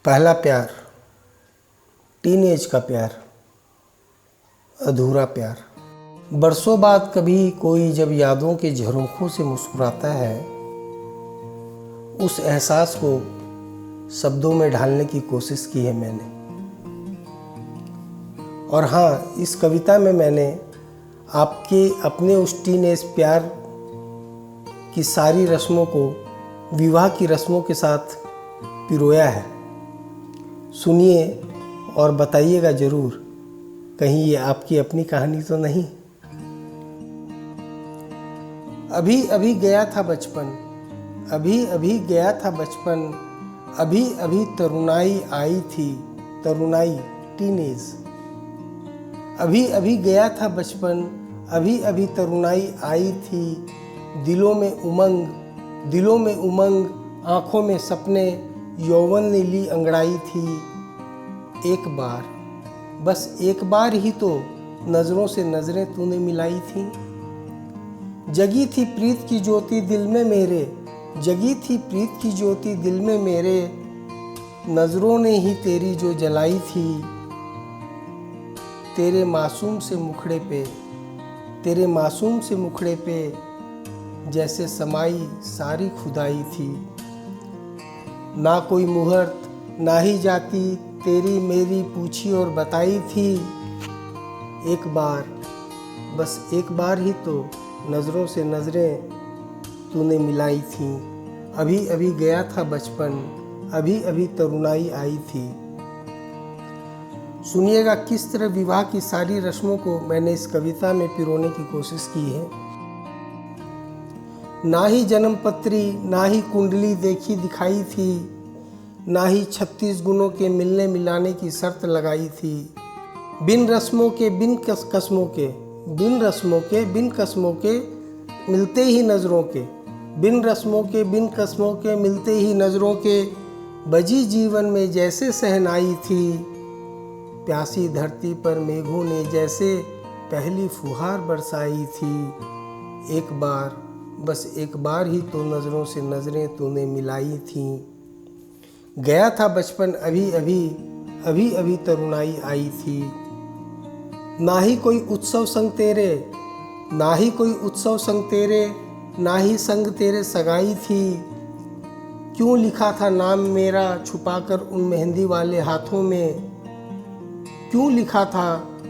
पहला प्यार, टीनेज का प्यार, अधूरा प्यार। बरसों बाद कभी कोई जब यादों के झरोखों से मुस्कुराता है, उस एहसास को शब्दों में ढालने की कोशिश की है मैंने। और हाँ, इस कविता में मैंने आपके अपने उस टीनेज प्यार की सारी रस्मों को विवाह की रस्मों के साथ पिरोया है। सुनिए और बताइएगा ज़रूर, कहीं ये आपकी अपनी कहानी तो नहीं। अभी अभी गया था बचपन, अभी अभी गया था बचपन, अभी अभी तरुणाई आई थी, तरुणाई टीनेज। अभी अभी गया था बचपन, अभी अभी तरुणाई आई थी, दिलों में उमंग, दिलों में उमंग, आँखों में सपने, यौवन ने ली अंगड़ाई थी। एक बार, बस एक बार ही तो नज़रों से नज़रें तूने मिलाई थी। जगी थी प्रीत की ज्योति दिल में मेरे, जगी थी प्रीत की ज्योति दिल में मेरे, नज़रों ने ही तेरी जो जलाई थी। तेरे मासूम से मुखड़े पे, तेरे मासूम से मुखड़े पे जैसे समाई सारी खुदाई थी। ना कोई मुहूर्त, ना ही जाती, तेरी मेरी पूछी और बताई थी। एक बार, बस एक बार ही तो नज़रों से नज़रें तूने मिलाई थी। अभी अभी गया था बचपन, अभी अभी तरुणाई आई थी। सुनिएगा किस तरह विवाह की सारी रस्मों को मैंने इस कविता में पिरोने की कोशिश की है। ना ही जन्म पत्री, ना ही कुंडली देखी दिखाई थी, ना ही 36 गुणों के मिलने मिलाने की शर्त लगाई थी। बिन रस्मों के, बिन कसमों के, बिन रस्मों के, बिन कसमों के मिलते ही नज़रों के, बिन रस्मों के, बिन कसमों के मिलते ही नज़रों के, बजी जीवन में जैसे सहनाई थी। प्यासी धरती पर मेघों ने जैसे पहली फुहार बरसाई थी। एक बार, बस एक बार ही तो नज़रों से नज़रें तूने मिलाई थीं। गया था बचपन, अभी अभी, अभी अभी तरुणाई आई थी। ना ही कोई उत्सव संग तेरे, ना ही कोई उत्सव संग तेरे, ना ही संग तेरे सगाई थी। क्यों लिखा था नाम मेरा छुपाकर उन मेहंदी वाले हाथों में, क्यों लिखा था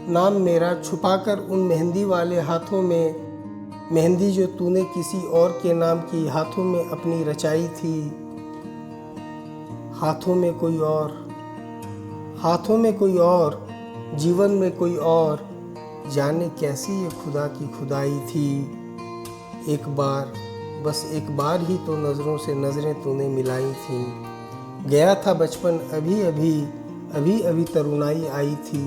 नाम मेरा छुपाकर उन मेहंदी वाले हाथों में, मेहंदी जो तूने किसी और के नाम की हाथों में अपनी रचाई थी। हाथों में कोई और, हाथों में कोई और, जीवन में कोई और, जाने कैसी ये खुदा की खुदाई थी। एक बार, बस एक बार ही तो नज़रों से नज़रें तूने मिलाई थी। गया था बचपन, अभी अभी, अभी अभी तरुणाई आई थी।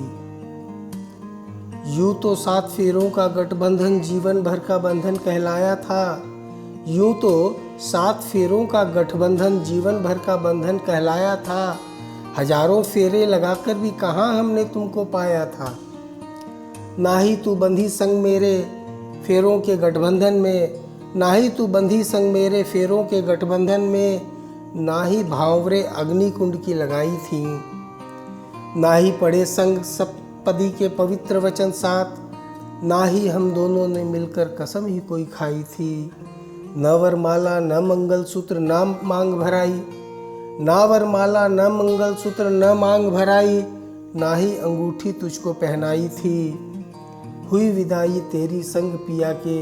यूं तो 7 फेरों का गठबंधन जीवन भर का बंधन कहलाया था, यूं तो 7 फेरों का गठबंधन जीवन भर का बंधन कहलाया था। हजारों फेरे लगाकर भी कहाँ हमने तुमको पाया था। ना ही तू बंधी संग मेरे फेरों के गठबंधन में, ना ही तू बंधी संग मेरे फेरों के गठबंधन में, ना ही भांवरे अग्नि कुंड की लगाई थी। ना ही पढ़े संग सप्तपदी के पवित्र वचन साथ, ना ही हम दोनों ने मिलकर कसम ही कोई खाई थी। न वरमाला न मंगलसूत्र न मांग भराई, ना वरमाला न मंगलसूत्र न मांग भराई, ना ही अंगूठी तुझको पहनाई थी। हुई विदाई तेरी संग पिया के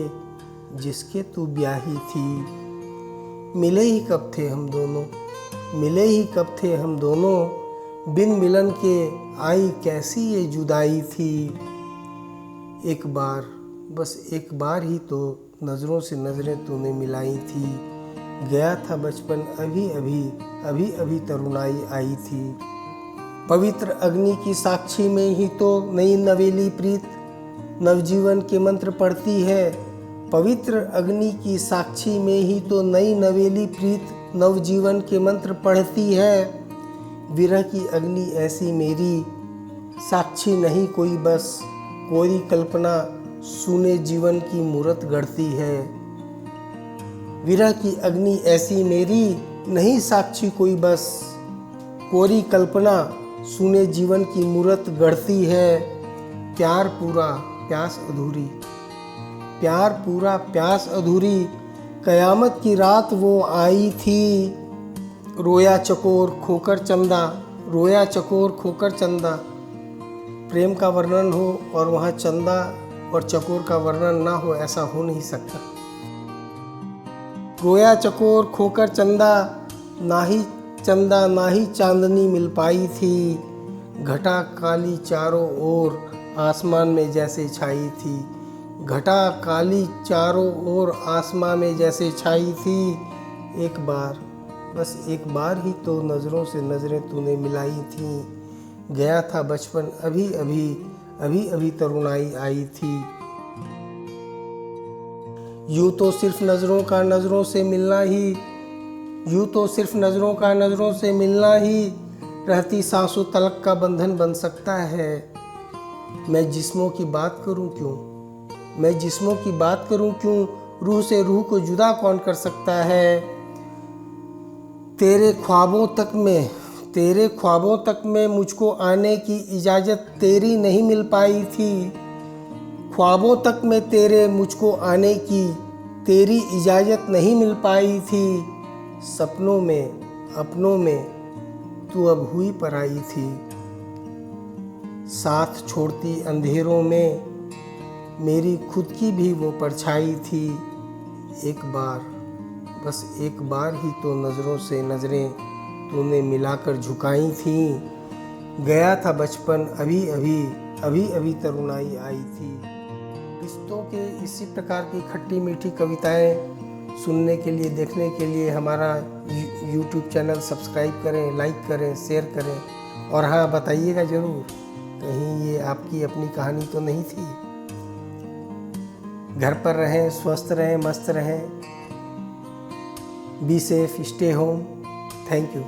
जिसके तू ब्याही थी। मिले ही कब थे हम दोनों, मिले ही कब थे हम दोनों, बिन मिलन के आई कैसी ये जुदाई थी। एक बार, बस एक बार ही तो नज़रों से नज़रें तूने मिलाई थी। गया था बचपन, अभी अभी, अभी अभी तरुणाई आई थी। पवित्र अग्नि की साक्षी में ही तो नई नवेली प्रीत नवजीवन के मंत्र पढ़ती है। पवित्र अग्नि की साक्षी में ही तो नई नवेली प्रीत नवजीवन के मंत्र पढ़ती है। विरह की अग्नि ऐसी मेरी साक्षी नहीं कोई, बस कोरी कल्पना सूने जीवन की मूरत गढ़ती है। विरह की अग्नि ऐसी मेरी नहीं साक्षी कोई, बस कोरी कल्पना सुने जीवन की मूरत गढ़ती है। प्यार पूरा प्यास अधूरी, प्यार पूरा प्यास अधूरी, कयामत की रात वो आई थी। रोया चकोर खोकर चंदा, रोया चकोर खोकर चंदा। प्रेम का वर्णन हो और वहाँ चंदा और चकोर का वर्णन ना हो, ऐसा हो नहीं सकता। रोया चकोर खोकर चंदा, ना ही चंदा ना ही चांदनी मिल पाई थी। घटा काली चारों ओर आसमान में जैसे छाई थी, घटा काली चारों ओर आसमान में जैसे छाई थी। एक बार, बस एक बार ही तो नज़रों से नज़रें तूने मिलाई थीं। गया था बचपन अभी अभी, अभी अभी तरुणाई आई थी। यूँ तो सिर्फ नज़रों का नज़रों से मिलना ही, यूँ तो सिर्फ नज़रों का नज़रों से मिलना ही रहती सांसों तलक का बंधन बन सकता है। मैं जिस्मों की बात करूं क्यों, मैं जिस्मों की बात करूं क्यों, रूह से रूह को जुदा कौन कर सकता है। तेरे ख्वाबों तक में मुझको आने की इजाज़त तेरी नहीं मिल पाई थी। ख्वाबों तक में तेरे मुझको आने की तेरी इजाज़त नहीं मिल पाई थी। सपनों में अपनों में तू अब हुई पराई थी। साथ छोड़ती अंधेरों में मेरी खुद की भी वो परछाई थी। एक बार, बस एक बार ही तो नज़रों से नज़रें तूने मिलाकर झुकाई थीं। गया था बचपन अभी अभी, अभी अभी तरुणाई आई थी। रिश्तों के इसी प्रकार की खट्टी मीठी कविताएं सुनने के लिए, देखने के लिए हमारा YouTube चैनल सब्सक्राइब करें, लाइक करें, शेयर करें। और हाँ, बताइएगा ज़रूर कहीं ये आपकी अपनी कहानी तो नहीं थी। घर पर रहें, स्वस्थ रहें, मस्त रहें। Be safe, stay home. Thank you.